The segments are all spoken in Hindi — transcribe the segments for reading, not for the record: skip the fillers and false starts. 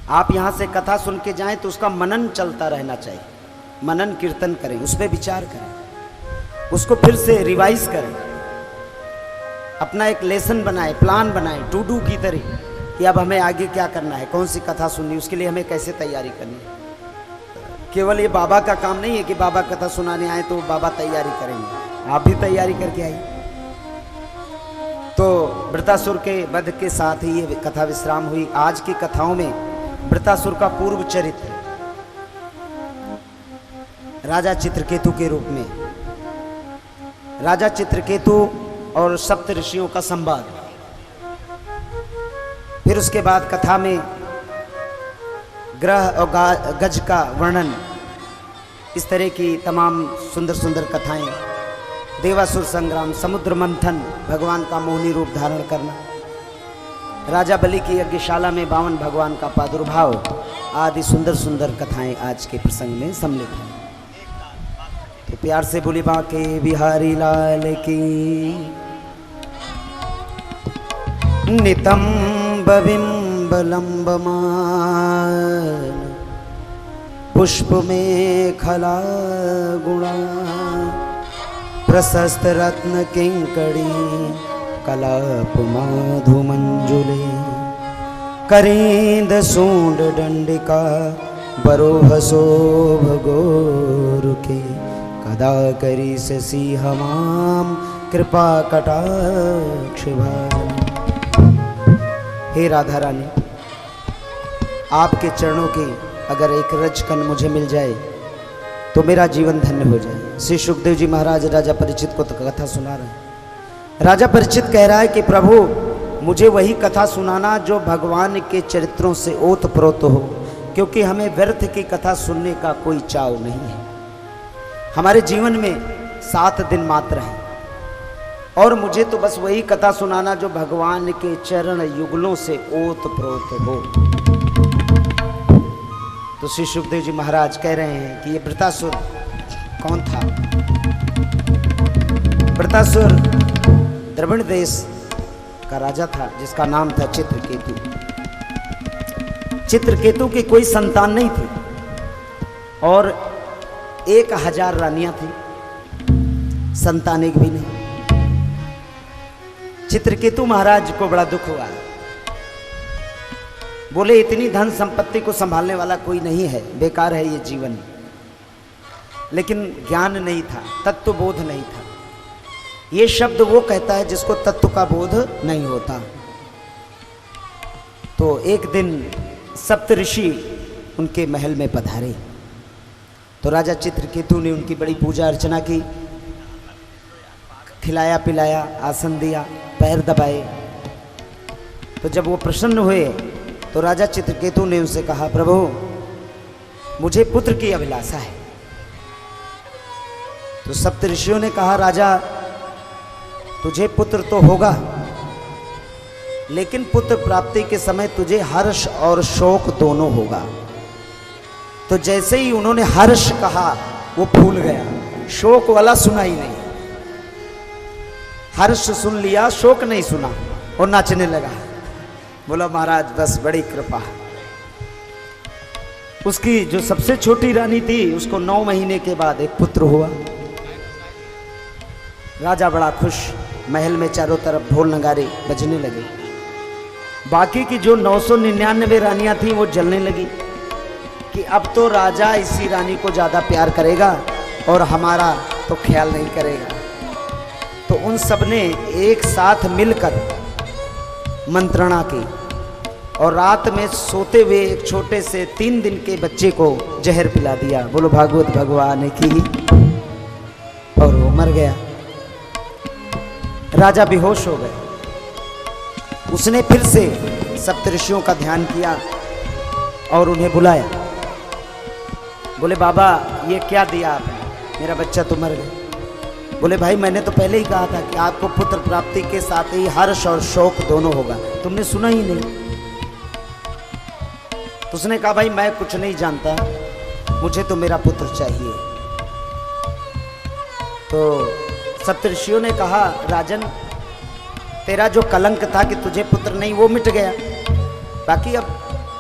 आप यहाँ से कथा सुन के जाएं तो उसका मनन चलता रहना चाहिए। मनन कीर्तन करें, उस पर विचार करें, उसको फिर से रिवाइज करें, अपना एक लेसन बनाए, प्लान बनाए टू डू की तरह कि अब हमें आगे क्या करना है, कौन सी कथा सुननी, उसके लिए हमें कैसे तैयारी करनी है। केवल ये बाबा का काम नहीं है कि बाबा कथा सुनाने आए तो बाबा तैयारी करेंगे, आप भी तैयारी करके आइए। तो वृतासुर के वध के साथ ही ये कथा विश्राम हुई। आज की कथाओं में वृतासुर का पूर्व चरित्र राजा चित्रकेतु के रूप में, राजा चित्रकेतु और सप्त ऋषियों का संवाद, फिर उसके बाद कथा में ग्रह और गज का वर्णन, इस तरह की तमाम सुंदर सुंदर कथाएं, देवासुर संग्राम, समुद्र मंथन, भगवान का मोहिनी रूप धारण करना, राजा बलि की यज्ञशाला में 52 भगवान का प्रादुर्भाव आदि सुंदर सुंदर कथाएं आज के प्रसंग में सम्मिलित हैं। तो प्यार से बोली बांके बिहारी लाल की। नितंब बिंब लंबमान पुष्प में खला गुणा, प्रशस्त रत्न किंकड़ी कलाप माधु मंजुले, करींद सूंड दंडिका बरोह शोभ गोरुके, कदा करी से हमाम कृपा कटाक्ष भान। हे राधा रानी, आपके चरणों की अगर एक रजकन मुझे मिल जाए तो मेरा जीवन धन्य हो जाए। श्री सुखदेव जी महाराज राजा परीक्षित को तो कथा सुना रहे हैं। राजा परीक्षित कह रहा है कि प्रभु मुझे वही कथा सुनाना जो भगवान के चरित्रों से ओतप्रोत हो, क्योंकि हमें व्यर्थ की कथा सुनने का कोई चाव नहीं है। हमारे जीवन में 7 दिन मात्र हैं और मुझे तो बस वही कथा सुनाना जो भगवान के चरण युगलों से ओतप्रोत हो। तो श्री सुखदेव जी महाराज कह रहे हैं कि ये वृतासुर कौन था। वृतासुर द्रविड़ देश का राजा था जिसका नाम था चित्रकेतु। चित्रकेतु की कोई संतान नहीं थी और 1000 रानियां थी, संतान एक भी नहीं। चित्रकेतु महाराज को बड़ा दुख हुआ, बोले इतनी धन संपत्ति को संभालने वाला कोई नहीं है, बेकार है ये जीवन। लेकिन ज्ञान नहीं था, तत्व बोध नहीं था। ये शब्द वो कहता है जिसको तत्व का बोध नहीं होता। तो एक दिन सप्त ऋषि उनके महल में पधारे तो राजा चित्रकेतु ने उनकी बड़ी पूजा अर्चना की, खिलाया पिलाया, आसन दिया, पैर दबाए। तो जब वो प्रसन्न हुए तो राजा चित्रकेतु ने उनसे कहा, प्रभु मुझे पुत्र की अभिलाषा है। तो सप्त ऋषियों ने कहा, राजा तुझे पुत्र तो होगा, लेकिन पुत्र प्राप्ति के समय तुझे हर्ष और शोक दोनों होगा। तो जैसे ही उन्होंने हर्ष कहा वो फूल गया, शोक वाला सुना ही नहीं। हर्ष सुन लिया, शोक नहीं सुना और नाचने लगा। बोला महाराज बस बड़ी कृपा। उसकी जो सबसे छोटी रानी थी उसको 9 महीने के बाद एक पुत्र हुआ। राजा बड़ा खुश, महल में चारों तरफ ढोल नगारे बजने लगे। बाकी की जो 999 रानियां थी वो जलने लगी कि अब तो राजा इसी रानी को ज़्यादा प्यार करेगा और हमारा तो ख्याल नहीं करेगा। तो उन सब ने एक साथ मिलकर मंत्रणा की और रात में सोते हुए एक छोटे से 3 दिन के बच्चे को जहर पिला दिया। बोलो भागवत भगवान की। और वो मर गया। राजा बेहोश हो गए। उसने फिर से सप्तऋषियों का ध्यान किया और उन्हें बुलाया। बोले बाबा ये क्या दिया आपने, मेरा बच्चा तो मर गया। बोले भाई मैंने तो पहले ही कहा था कि आपको पुत्र प्राप्ति के साथ ही हर्ष और शोक दोनों होगा, तुमने सुना ही नहीं। तो उसने कहा भाई मैं कुछ नहीं जानता, मुझे तो मेरा पुत्र चाहिए। तो सप्तऋषियों ने कहा राजन तेरा जो कलंक था कि तुझे पुत्र नहीं वो मिट गया, बाकी अब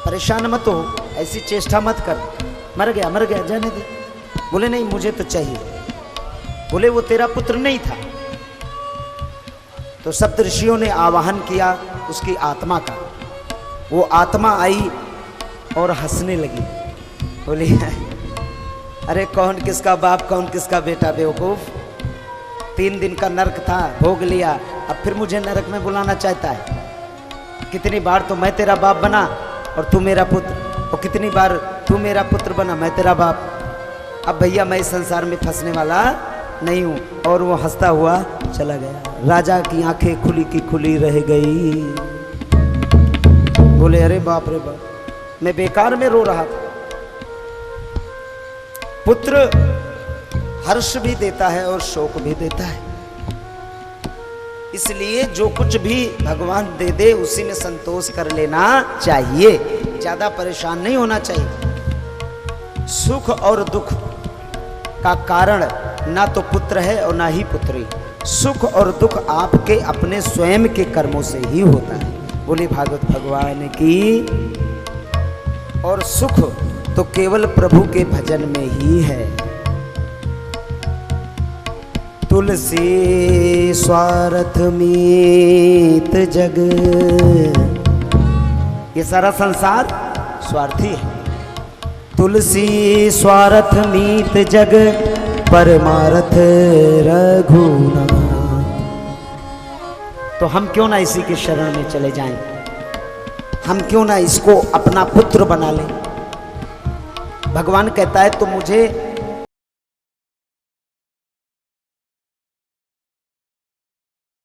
परेशान मत हो, ऐसी चेष्टा मत कर, मर गया जाने दे। बोले नहीं मुझे तो चाहिए। बोले वो तेरा पुत्र नहीं था। तो सप्त ऋषियों ने आवाहन किया उसकी आत्मा का। वो आत्मा आई और हंसने लगी। बोली अरे कौन किसका बाप कौन किसका बेटा बेवकूफ, 3 दिन का नरक था भोग लिया, अब फिर मुझे नरक में बुलाना चाहता है। कितनी बार तो मैं तेरा बाप बना और तू मेरा पुत्र, और कितनी बार तू मेरा पुत्र बना मैं तेरा बाप। अब भैया मैं इस संसार में फंसने वाला नहीं हूं। और वो हंसता हुआ चला गया। राजा की आंखें खुली की खुली रह गई। बोले अरे बाप रे बाप, मैं बेकार में रो रहा था। पुत्र हर्ष भी देता है और शोक भी देता है, इसलिए जो कुछ भी भगवान दे दे उसी में संतोष कर लेना चाहिए, ज्यादा परेशान नहीं होना चाहिए। सुख और दुख का कारण ना तो पुत्र है और ना ही पुत्री। सुख और दुख आपके अपने स्वयं के कर्मों से ही होता है। बोले भागवत भगवान की। और सुख तो केवल प्रभु के भजन में ही है। तुलसी स्वार्थ मीत जग, ये सारा संसार स्वार्थी है। तुलसी स्वार्थ मीत जग, परमार्थ रघुनाथ। तो हम क्यों ना इसी के शरण में चले जाएं, हम क्यों ना इसको अपना पुत्र बना लें। भगवान कहता है तो मुझे